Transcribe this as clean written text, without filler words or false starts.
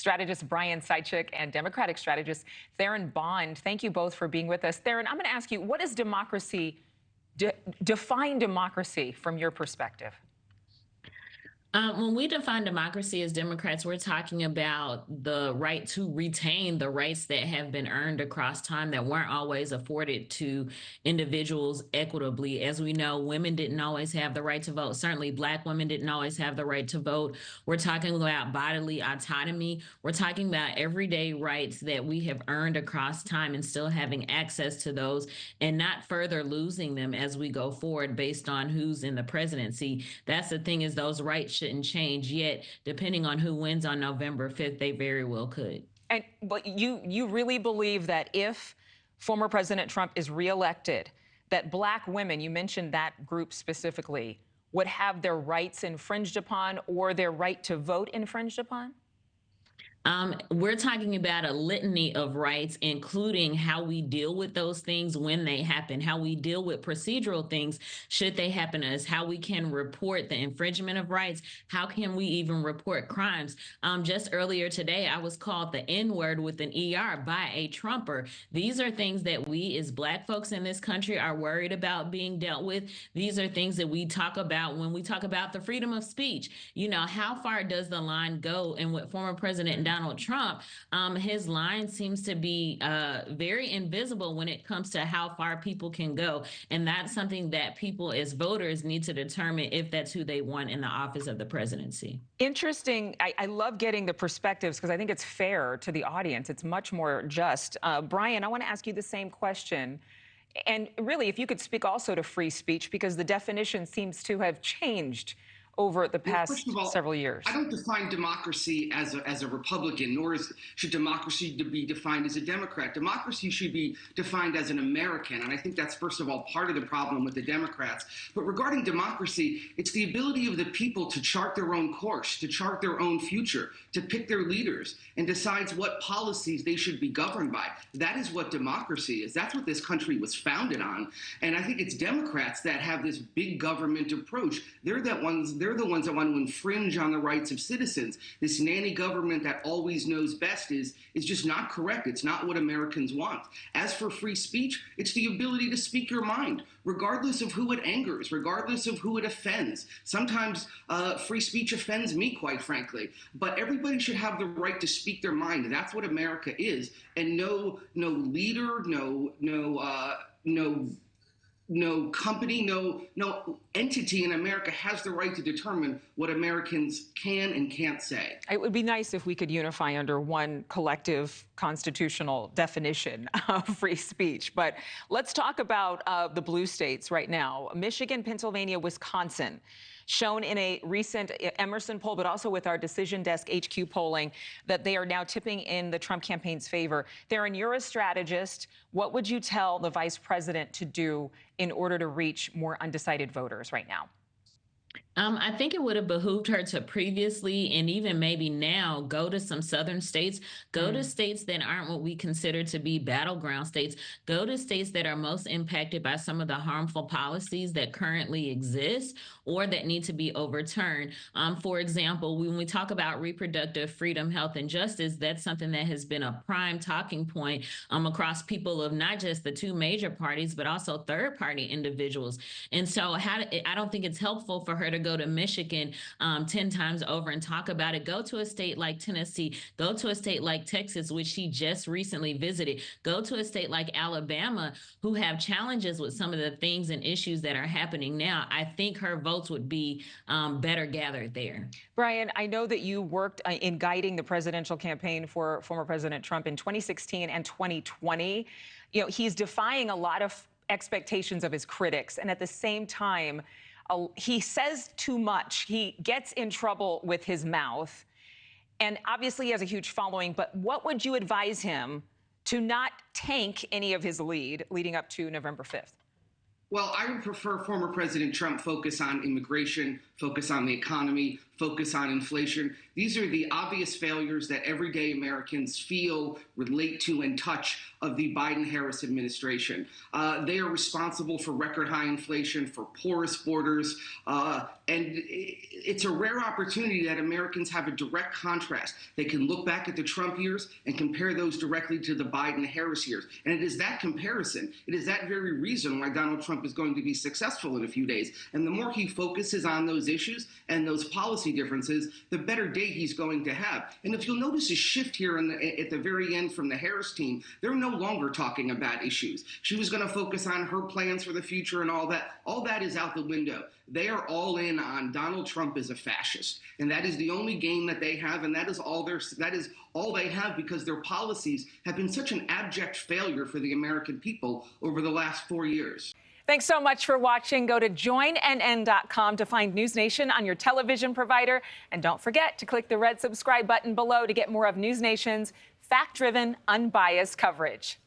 strategist Brian Seitchik and Democratic strategist Theryn Bond. Thank you both for being with us. Theryn, I'm going to ask you, what does democracy, define democracy from your perspective? When we define democracy as Democrats, we're talking about the right to retain the rights that have been earned across time that weren't always afforded to individuals equitably. As we know, women didn't always have the right to vote. Certainly, Black women didn't always have the right to vote. We're talking about bodily autonomy. We're talking about everyday rights that we have earned across time and still having access to those and not further losing them as we go forward based on who's in the presidency. That's the thing, is those rights shouldn't change, yet depending on who wins on November 5th, they very well could. But you really believe that if former President Trump is reelected, that Black women, you mentioned that group specifically, would have their rights infringed upon or their right to vote infringed upon? We're talking about a litany of rights, including how we deal with those things when they happen, how we deal with procedural things should they happen to us, how we can report the infringement of rights, how can we even report crimes. Just earlier today, I was called the N-word with an ER by a Trumper. These are things that we as Black folks in this country are worried about being dealt with. These are things that we talk about when we talk about the freedom of speech. You know, how far does the line go? And with former President Donald Trump, his line seems to be very invisible when it comes to how far people can go. And that's something that people as voters need to determine if that's who they want in the office of the presidency. Interesting. I love getting the perspectives because I think it's fair to the audience. It's much more just. Brian, I want to ask you the same question. And really, if you could speak also to free speech, because the definition seems to have changed over the past several years. I don't define democracy as a Republican, nor should democracy be defined as a Democrat. Democracy should be defined as an American, and I think that's, first of all, part of the problem with the Democrats. But regarding democracy, it's the ability of the people to chart their own course, to chart their own future, to pick their leaders, and decides what policies they should be governed by. That is what democracy is. That's what this country was founded on. And I think it's Democrats that have this big government approach. They're the ones that want to infringe on the rights of citizens. This nanny government that always knows best is just not correct. It's not what Americans want. As for free speech, it's the ability to speak your mind, regardless of who it angers, regardless of who it offends. Sometimes free speech offends me, quite frankly. But everybody should have the right to speak their mind. That's what America is. And no leader, no company, no entity in America has the right to determine what Americans can and can't say. It would be nice if we could unify under one collective constitutional definition of free speech. But let's talk about the blue states right now. Michigan, Pennsylvania, Wisconsin, shown in a recent Emerson poll, but also with our Decision Desk HQ polling, that they are now tipping in the Trump campaign's favor. Theryn, you're a strategist. What would you tell the vice president to do in order to reach more undecided voters right now? I think it would have behooved her to previously and even maybe now go to some southern states, go to states that aren't what we consider to be battleground states, go to states that are most impacted by some of the harmful policies that currently exist or that need to be overturned. For example, when we talk about reproductive freedom, health, and justice, that's something that has been a prime talking point across people of not just the two major parties, but also third-party individuals. And so I don't think it's helpful for her to go to Michigan 10 times over and talk about it. Go to a state like Tennessee, go to a state like Texas, which she just recently visited, go to a state like Alabama, who have challenges with some of the things and issues that are happening now. I think her votes would be better gathered there. Brian, I know that you worked in guiding the presidential campaign for former President Trump in 2016 and 2020. You know, he's defying a lot of expectations of his critics, and at the same time, he says too much. He gets in trouble with his mouth, and obviously he has a huge following. But what would you advise him to not tank any of his lead leading up to November 5th? Well, I would prefer former President Trump focus on immigration, focus on the economy, focus on inflation. These are the obvious failures that everyday Americans feel, relate to, and touch of the Biden-Harris administration. They are responsible for record high inflation, for porous borders, and it's a rare opportunity that Americans have a direct contrast. They can look back at the Trump years and compare those directly to the Biden-Harris years. And it is that comparison, it is that very reason why Donald Trump is going to be successful in a few days. And the more he focuses on those issues and those policy differences, the better day he's going to have. And if you'll notice a shift here at the very end from the Harris team, they're no longer talking about issues. She was going to focus on her plans for the future and all that. All that is out the window. They are all in on Donald Trump is a fascist, and that is the only game that they have, and that is all they have because their policies have been such an abject failure for the American people over the last 4 years. Thanks so much for watching. Go to joinnn.com to find NewsNation on your television provider, and don't forget to click the red subscribe button below to get more of NewsNation's fact-driven, unbiased coverage.